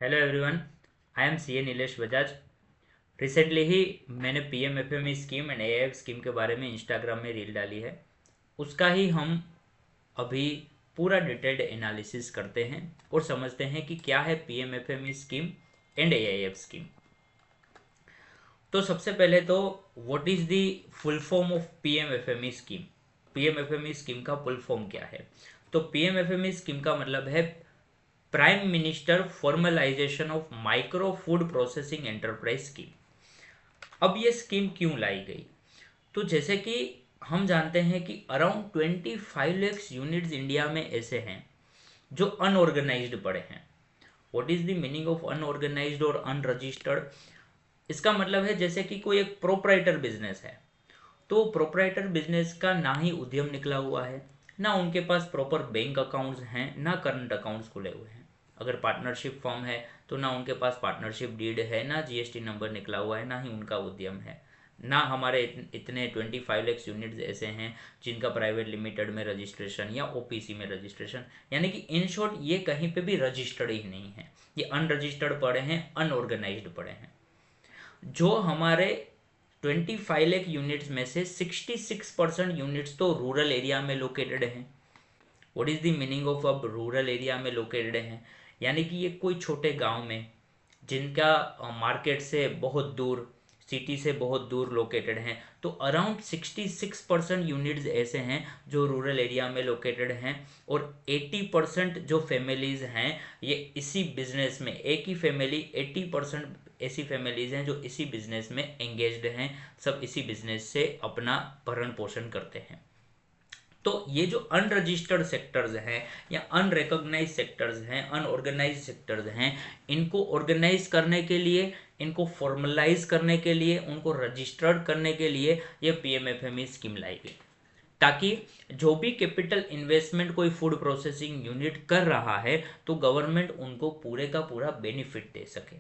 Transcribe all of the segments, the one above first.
Hello everyone, I am C A Nilesh Bajaj. Recently ही मैंने P M F M E scheme and A I F scheme के बारे में Instagram में reel डाली है। उसका ही हम अभी पूरा डिटेल्ड एनालिसिस करते हैं और समझते हैं कि क्या है P M F M E scheme and A I F scheme. तो सबसे पहले तो what is the full form of P M F M E scheme. P M F M E scheme का फुल फॉर्म क्या है? तो P M F M E scheme का मतलब है prime minister formalization of micro food processing enterprise scheme. अब ये scheme क्यों लाई गई? तो जैसे कि हम जानते हैं कि अराउंड 25 लाख यूनिट्स इंडिया में ऐसे हैं जो अनऑर्गेनाइज्ड पड़े हैं। What is the meaning of unorganised और अनरजिस्टर्ड? इसका मतलब है जैसे कि कोई एक प्रोप्राइटर बिजनेस है, तो प्रोप्राइटर बिजनेस का ना ही उद्यम निकला हुआ है, ना उनके पास प्रॉपर बैंक अकाउंट्स हैं, ना करंट अकाउंट्स खुले हुए हैं। अगर पार्टनरशिप फॉर्म है तो ना उनके पास पार्टनरशिप डीड है, ना जीएसटी नंबर निकला हुआ है, ना ही उनका उद्यम है। ना हमारे इतने 25 लाख यूनिट्स ऐसे हैं जिनका प्राइवेट लिमिटेड में रजिस्ट्रेशन या ओपीसी में रजिस्ट्रेशन, यानी कि इन शॉर्ट ये कहीं पे भी रजिस्टर्ड ही नहीं है। ये अनरजिस्टर्ड पड़े हैं, अनऑर्गेनाइज्ड पड़े हैं। जो हमारे 25 लाख यूनिट्स में से 66% यूनिट्स तो रूरल एरिया में लोकेटेड हैं। What is the meaning of अब रूरल एरिया में लोकेटेड हैं? यानी कि ये कोई छोटे गांव में जिनका मार्केट से बहुत दूर, सिटी से बहुत दूर लोकेटेड हैं। तो अराउंड 66% यूनिट्स ऐसे हैं जो रूरल एरिया में लोकेटेड हैं, और 80% जो फैमिलीज़ हैं ये इसी बिजनेस में, एक ही फैमिली 80% ऐसी फैमिलीज़ हैं जो इसी बिजनेस में एंगेज्ड हैं, सब इसी बिजनेस से अपना भरण पोषण करते हैं। तो ये जो अनरजिस्टर्ड सेक्टर्स हैं या अनरिकॉग्नाइज सेक्टर्स हैं, अनऑर्गेनाइज सेक्टर्स हैं, इनको ऑर्गेनाइज करने के लिए, इनको फॉर्मलाइज करने के लिए, उनको रजिस्टर्ड करने के लिए ये पीएमएफएमई स्कीम लाई गई, ताकि जो भी कैपिटल इन्वेस्टमेंट कोई फूड प्रोसेसिंग यूनिट कर रहा है तो गवर्नमेंट उनको पूरे का पूरा बेनिफिट दे सके।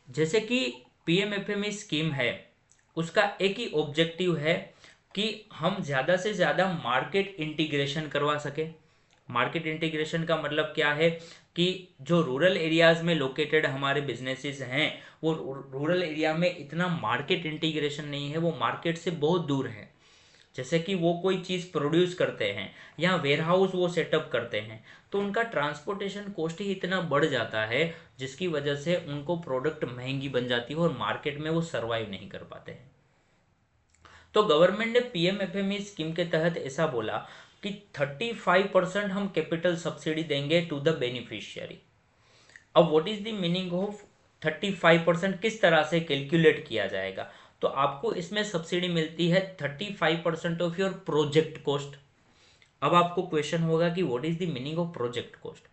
जैसे कि पीएमएफएमई स्कीम है, उसका एक ही ऑब्जेक्टिव है कि हम ज़्यादा से ज़्यादा मार्केट इंटीग्रेशन करवा सके। मार्केट इंटीग्रेशन का मतलब क्या है कि जो रूरल एरियाज़ में लोकेटेड हमारे बिजनेसेस हैं वो रूरल एरिया में इतना मार्केट इंटीग्रेशन नहीं है, वो मार्केट से बहुत दूर है। जैसे कि वो कोई चीज़ प्रोड्यूस करते हैं या वेयर हाउस वो सेटअप करते हैं, तो उनका ट्रांसपोर्टेशन कॉस्ट ही इतना बढ़ जाता है जिसकी वजह से उनको प्रोडक्ट महंगी बन जाती है और मार्केट में वो सर्वाइव नहीं कर पाते हैं। तो गवर्नमेंट ने पीएमएफएमई स्कीम के तहत ऐसा बोला कि 35% हम कैपिटल सब्सिडी देंगे टू द बेनिफिशियरी। अब what is the meaning of 35%? किस तरह से कैलकुलेट किया जाएगा? तो आपको इसमें सब्सिडी मिलती है 35% ऑफ योर प्रोजेक्ट कॉस्ट। अब आपको क्वेश्चन होगा कि what is the meaning of project cost.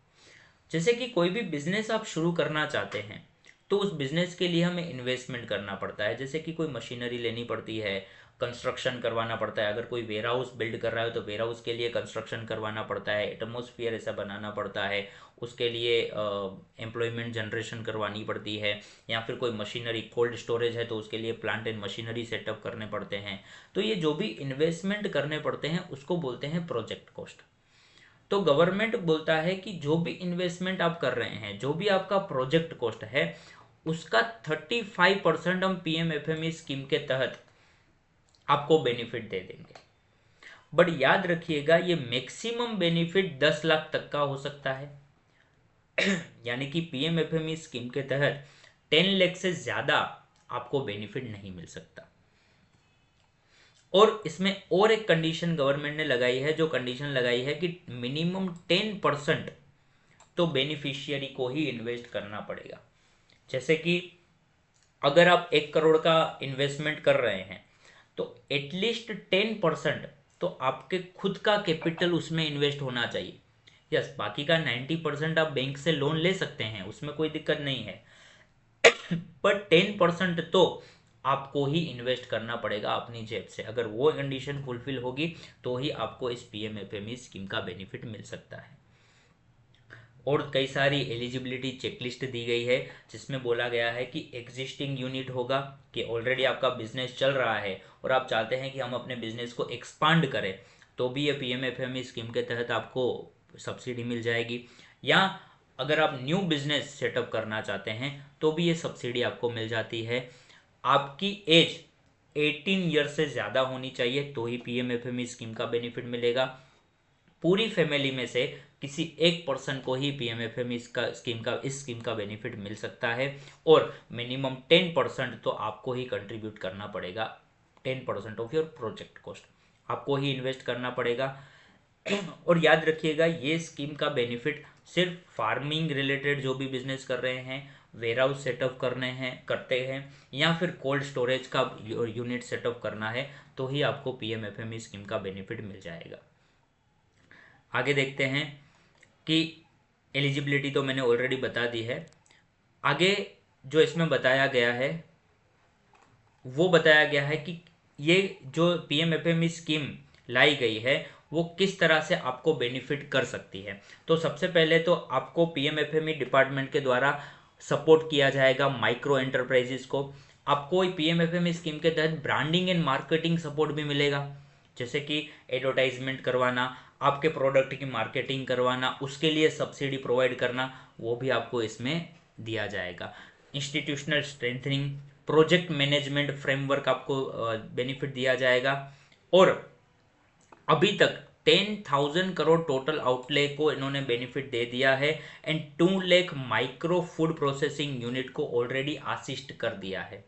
जैसे कि कोई भी बिजनेस आप शुरू करना चाहते हैं तो उस बिजनेस के लिए हमें इन्वेस्टमेंट करना पड़ता है। जैसे कि कोई मशीनरी लेनी पड़ती है, कंस्ट्रक्शन करवाना पड़ता है। अगर कोई वेयर हाउस बिल्ड कर रहा है तो वेयर हाउस के लिए कंस्ट्रक्शन करवाना पड़ता है, एटमोसफियर ऐसा बनाना पड़ता है, उसके लिए एम्प्लॉयमेंट जनरेशन करवानी पड़ती है। या फिर कोई मशीनरी कोल्ड स्टोरेज है तो उसके लिए प्लांट एंड मशीनरी सेटअप करने पड़ते हैं। तो ये जो भी इन्वेस्टमेंट करने पड़ते हैं उसको बोलते हैं प्रोजेक्ट कॉस्ट। तो गवर्नमेंट बोलता है कि जो भी इन्वेस्टमेंट आप कर रहे हैं, जो भी आपका प्रोजेक्ट कॉस्ट है, उसका 35% हम पीएमएफएमई स्कीम के तहत आपको बेनिफिट दे देंगे। बट याद रखिएगा ये मैक्सिमम बेनिफिट 10 लाख तक का हो सकता है। यानी कि पीएमएफएमई स्कीम के तहत 10 लाख से ज़्यादा आपको बेनिफिट नहीं मिल सकता। और इसमें और एक कंडीशन गवर्नमेंट ने लगाई है, जो कंडीशन लगाई है कि मिनिमम 10% तो बेनिफिशियरी को ही इन्वेस्ट करना पड़ेगा। जैसे कि अगर आप 1 करोड़ का इन्वेस्टमेंट कर रहे हैं तो एटलीस्ट 10% तो आपके खुद का कैपिटल उसमें इन्वेस्ट होना चाहिए। यस, बाकी का 90% आप बैंक से लोन ले सकते हैं, उसमें कोई दिक्कत नहीं है, पर 10% तो आपको ही इन्वेस्ट करना पड़ेगा अपनी जेब से। अगर वो कंडीशन फुलफिल होगी तो ही आपको इस पीएमएफएमई स्कीम का बेनिफिट मिल सकता है। और कई सारी एलिजिबिलिटी चेकलिस्ट दी गई है जिसमें बोला गया है कि एग्जिस्टिंग यूनिट होगा, कि ऑलरेडी आपका बिजनेस चल रहा है और आप चाहते हैं कि हम अपने बिजनेस को एक्सपांड करें, तो भी ये पीएमएफएमई स्कीम के तहत आपको सब्सिडी मिल जाएगी। या अगर आप न्यू बिजनेस सेटअप करना चाहते हैं तो भी ये सब्सिडी आपको मिल जाती है। आपकी एज 18 ईयर से ज़्यादा होनी चाहिए तो ही पीएमएफएमई स्कीम का बेनिफिट मिलेगा। पूरी फैमिली में से किसी एक पर्सन को ही पीएमएफएमई इस स्कीम का बेनिफिट मिल सकता है, और मिनिमम 10% तो आपको ही कंट्रीब्यूट करना पड़ेगा। 10% ऑफ योर प्रोजेक्ट कॉस्ट आपको ही इन्वेस्ट करना पड़ेगा। और याद रखिएगा, ये स्कीम का बेनिफिट सिर्फ फार्मिंग रिलेटेड जो भी बिजनेस कर रहे हैं, वेयर हाउस सेटअप करते हैं या फिर कोल्ड स्टोरेज का यूनिट सेटअप करना है तो ही आपको पीएमएफएमई स्कीम का बेनिफिट मिल जाएगा। आगे देखते हैं कि एलिजिबिलिटी तो मैंने ऑलरेडी बता दी है। आगे जो इसमें बताया गया है वो बताया गया है कि ये जो पीएमएफएमई स्कीम लाई गई है वो किस तरह से आपको बेनिफिट कर सकती है। तो सबसे पहले तो आपको पीएमएफएमई डिपार्टमेंट के द्वारा सपोर्ट किया जाएगा माइक्रो एंटरप्राइजेस को। आपको पीएमएफएमई स्कीम के तहत ब्रांडिंग एंड मार्केटिंग सपोर्ट भी मिलेगा, जैसे कि एडवर्टाइजमेंट करवाना, आपके प्रोडक्ट की मार्केटिंग करवाना, उसके लिए सब्सिडी प्रोवाइड करना, वो भी आपको इसमें दिया जाएगा। Institutional strengthening, project management framework आपको बेनिफिट दिया जाएगा। और अभी तक 10,000 करोड़ टोटल आउटले को इन्होंने बेनिफिट दे दिया है and 2 lakh micro food processing unit को ऑलरेडी असिस्ट कर दिया है।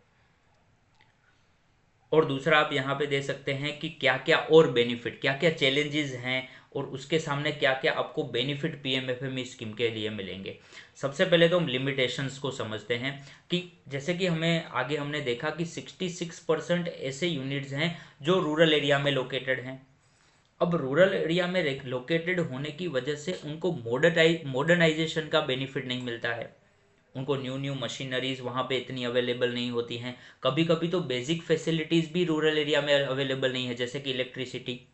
और दूसरा आप यहाँ पे दे सकते हैं कि क्या क्या और बेनिफिट, क्या क्या चैलेंजेस हैं और उसके सामने क्या क्या आपको बेनिफिट पीएमएफएमई स्कीम के लिए मिलेंगे। सबसे पहले तो हम लिमिटेशंस को समझते हैं कि जैसे कि हमने देखा कि 66% ऐसे यूनिट्स हैं जो रूरल एरिया में लोकेटेड हैं। अब रूरल एरिया में लोकेटेड होने की वजह से उनको मॉडर्नाइजेशन का बेनिफिट नहीं मिलता है। उनको न्यू मशीनरीज वहाँ पे इतनी अवेलेबल नहीं होती हैं। कभी कभी तो बेसिक फैसिलिटीज़ भी रूरल एरिया में अवेलेबल नहीं है, जैसे कि इलेक्ट्रिसिटी।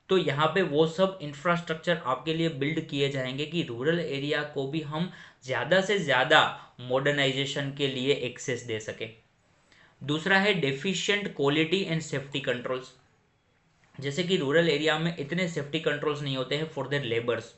तो यहाँ पे वो सब इंफ्रास्ट्रक्चर आपके लिए बिल्ड किए जाएंगे कि रूरल एरिया को भी हम ज़्यादा से ज़्यादा मॉडर्नाइजेशन के लिए एक्सेस दे सके। दूसरा है deficient quality and safety controls. जैसे कि रूरल एरिया में इतने सेफ्टी कंट्रोल्स नहीं होते हैं फॉर देयर लेबर्स।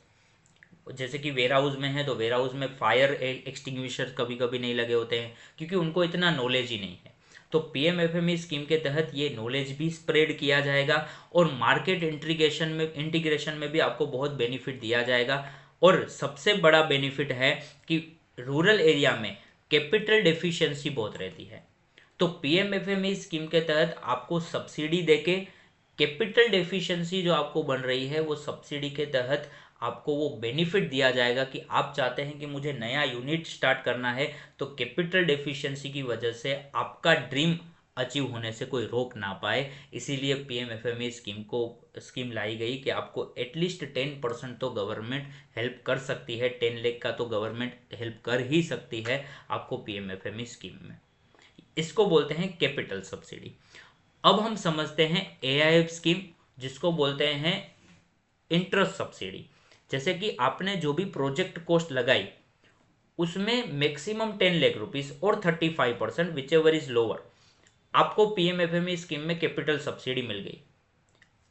जैसे कि वेयर हाउस में है तो वेयर हाउस में फायर एक्सटिंग्विशर कभी कभी नहीं लगे होते हैं क्योंकि उनको इतना नॉलेज ही नहीं है। तो पीएमएफएमई स्कीम के तहत ये नॉलेज भी स्प्रेड किया जाएगा और मार्केट इंटीग्रेशन में भी आपको बहुत बेनिफिट दिया जाएगा। और सबसे बड़ा बेनिफिट है कि रूरल एरिया में कैपिटल डेफिशिएंसी बहुत रहती है। तो पीएमएफएमई स्कीम के तहत आपको सब्सिडी देके कैपिटल डेफिशिएंसी जो आपको बन रही है वो सब्सिडी के तहत आपको वो बेनिफिट दिया जाएगा कि आप चाहते हैं कि मुझे नया यूनिट स्टार्ट करना है तो कैपिटल डेफिशिएंसी की वजह से आपका ड्रीम अचीव होने से कोई रोक ना पाए। इसीलिए पीएमएफएमई स्कीम लाई गई कि आपको एटलीस्ट 10% तो गवर्नमेंट हेल्प कर सकती है। 10 लाख का तो गवर्नमेंट हेल्प कर ही सकती है आपको पीएमएफएमई स्कीम में। इसको बोलते हैं कैपिटल सब्सिडी। अब हम समझते हैं एआईएफ स्कीम, जिसको बोलते हैं इंटरेस्ट सब्सिडी। जैसे कि आपने जो भी प्रोजेक्ट कॉस्ट लगाई उसमें मैक्सिमम 10 लाख रुपीस और 35% विच एवर इज लोअर आपको पीएमएफएमई स्कीम में कैपिटल सब्सिडी मिल गई।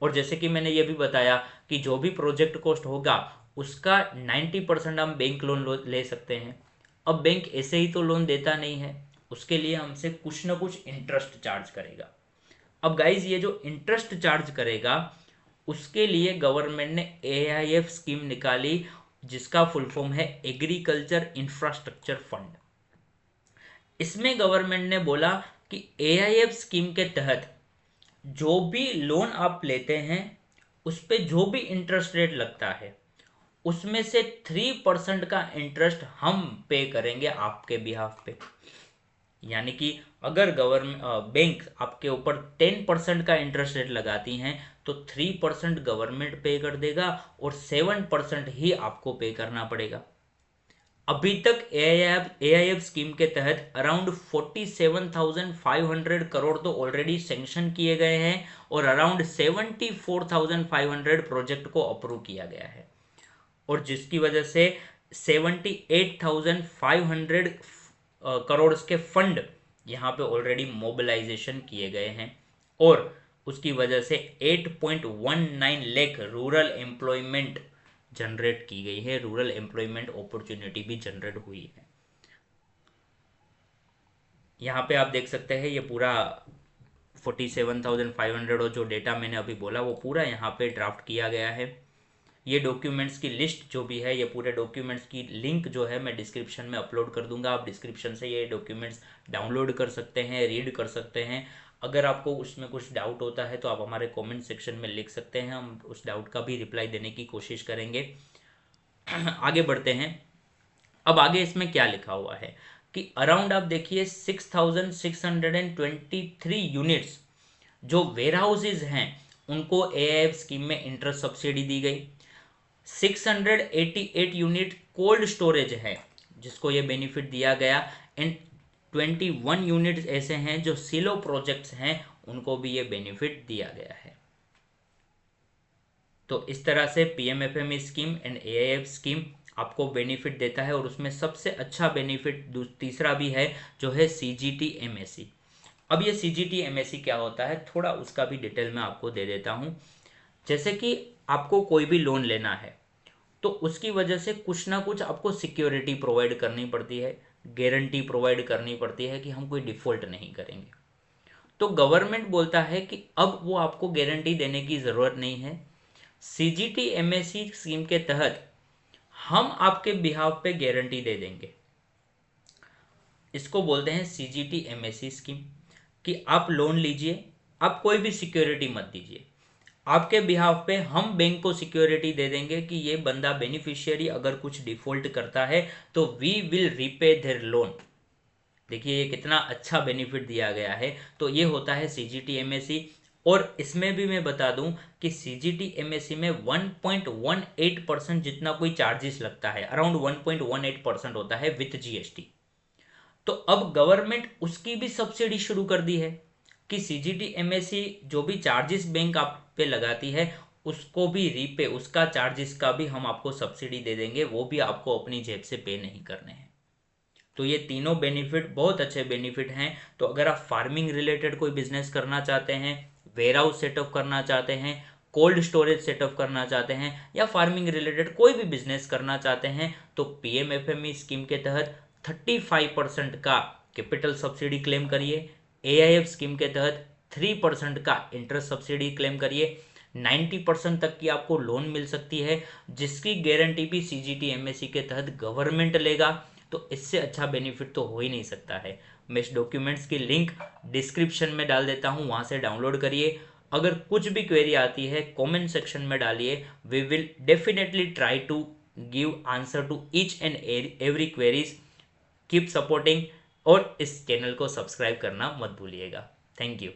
और जैसे कि मैंने ये भी बताया कि जो भी प्रोजेक्ट कॉस्ट होगा उसका 90% हम बैंक लोन ले सकते हैं। अब बैंक ऐसे ही तो लोन देता नहीं है, उसके लिए हमसे कुछ ना कुछ इंटरेस्ट चार्ज करेगा। अब गाइज ये जो इंटरेस्ट चार्ज करेगा उसके लिए गवर्नमेंट ने एआईएफ स्कीम निकाली, जिसका फुल फॉर्म है एग्रीकल्चर इंफ्रास्ट्रक्चर फंड। इसमें गवर्नमेंट ने बोला कि एआईएफ स्कीम के तहत जो भी लोन आप लेते हैं उस पे जो भी इंटरेस्ट रेट लगता है उसमें से 3% का इंटरेस्ट हम पे करेंगे आपके बिहाफ पे। यानी कि अगर बैंक आपके ऊपर 10% का इंटरेस्ट रेट लगाती हैं तो 3% गवर्नमेंट पे कर देगा और 7% ही आपको पे करना पड़ेगा। अभी तक एआईएफ स्कीम के तहत अराउंड 47,500 करोड़ तो ऑलरेडी सैंक्शन किए गए हैं और अराउंड 74,500 प्रोजेक्ट को अप्रूव किया गया है, और जिसकी वजह से 78,500 करोड़ के फंड यहाँ पे ऑलरेडी मोबिलाइजेशन किए गए हैं। और उसकी वजह से 8.19 लाख रूरल एम्प्लॉयमेंट जनरेट की गई है, रूरल एम्प्लॉयमेंट अपॉर्चुनिटी भी जनरेट हुई है। यहाँ पे आप देख सकते हैं ये पूरा 47,500 और जो डेटा मैंने अभी बोला वो पूरा यहाँ पे ड्राफ्ट किया गया है। ये डॉक्यूमेंट्स की लिस्ट जो भी है, ये पूरे डॉक्यूमेंट्स की लिंक जो है मैं डिस्क्रिप्शन में अपलोड कर दूंगा। आप डिस्क्रिप्शन से ये डॉक्यूमेंट्स डाउनलोड कर सकते हैं, रीड कर सकते हैं। अगर आपको उसमें कुछ डाउट होता है तो आप हमारे कमेंट सेक्शन में लिख सकते हैं, हम उस डाउट का भी रिप्लाई देने की कोशिश करेंगे। आगे बढ़ते हैं। अब आगे इसमें क्या लिखा हुआ है कि अराउंड आप देखिए 6,623 यूनिट्स जो वेयर हाउसेज हैं उनको एआईएफ स्कीम में इंटरेस्ट सब्सिडी दी गई। 688 यूनिट कोल्ड स्टोरेज है जिसको ये बेनिफिट दिया गया, एंड 21 यूनिट्स ऐसे हैं जो सिलो प्रोजेक्ट्स हैं उनको भी ये बेनिफिट दिया गया है। तो इस तरह से PMFME scheme and AIF scheme आपको बेनिफिट देता है, और उसमें सबसे अच्छा बेनिफिट तीसरा भी है जो है सीजीटी-एमएससी। अब ये सीजीटी-एमएससी क्या होता है, थोड़ा उसका भी डिटेल में आपको दे देता हूँ। जैसे कि आपको कोई भी लोन लेना है तो उसकी वजह से कुछ ना कुछ आपको सिक्योरिटी प्रोवाइड करनी पड़ती है, गारंटी प्रोवाइड करनी पड़ती है कि हम कोई डिफ़ॉल्ट नहीं करेंगे। तो गवर्नमेंट बोलता है कि अब वो आपको गारंटी देने की ज़रूरत नहीं है। सीजीटी-एमएससी स्कीम के तहत हम आपके बिहाफ पे गारंटी दे देंगे। इसको बोलते हैं सीजीटी-एमएससी स्कीम कि आप लोन लीजिए, आप कोई भी सिक्योरिटी मत दीजिए, आपके बिहाफ पे हम बैंक को सिक्योरिटी दे देंगे कि ये बंदा बेनिफिशियरी अगर कुछ डिफॉल्ट करता है तो we will repay their loan. देखिए ये कितना अच्छा बेनिफिट दिया गया है। तो ये होता है सीजीटी-एमएससी, और इसमें भी मैं बता दूं कि सीजीटी-एमएससी में 1.18% जितना कोई चार्जेस लगता है, अराउंड 1.18% होता है विथ जीएसटी। तो अब गवर्नमेंट उसकी भी सब्सिडी शुरू कर दी है कि सीजीटी-एमएससी जो भी चार्जेस बैंक आप पे लगाती है उसको भी रीपे, उसका चार्जेस का भी हम आपको सब्सिडी दे देंगे, वो भी आपको अपनी जेब से पे नहीं करने हैं। तो ये तीनों बेनिफिट बहुत अच्छे बेनिफिट हैं। तो अगर आप फार्मिंग रिलेटेड कोई बिजनेस करना चाहते हैं, वेयर हाउस सेटअप करना चाहते हैं, कोल्ड स्टोरेज सेटअप करना चाहते हैं, या फार्मिंग रिलेटेड कोई भी बिजनेस करना चाहते हैं, तो पीएमएफएमई स्कीम के तहत 35% का कैपिटल सब्सिडी क्लेम करिए। एआईएफ स्कीम के तहत 3% का इंटरेस्ट सब्सिडी क्लेम करिए। 90% तक की आपको लोन मिल सकती है जिसकी गारंटी भी सीजीटी-एमएससी के तहत गवर्नमेंट लेगा। तो इससे अच्छा बेनिफिट तो हो ही नहीं सकता है। मैं इस डॉक्यूमेंट्स की लिंक डिस्क्रिप्शन में डाल देता हूँ, वहाँ से डाउनलोड करिए। अगर कुछ भी क्वेरी आती है कमेंट सेक्शन में डालिए, we will definitely try to give answer to each and every queries. Keep supporting, और इस चैनल को सब्सक्राइब करना मत भूलिएगा। Thank you.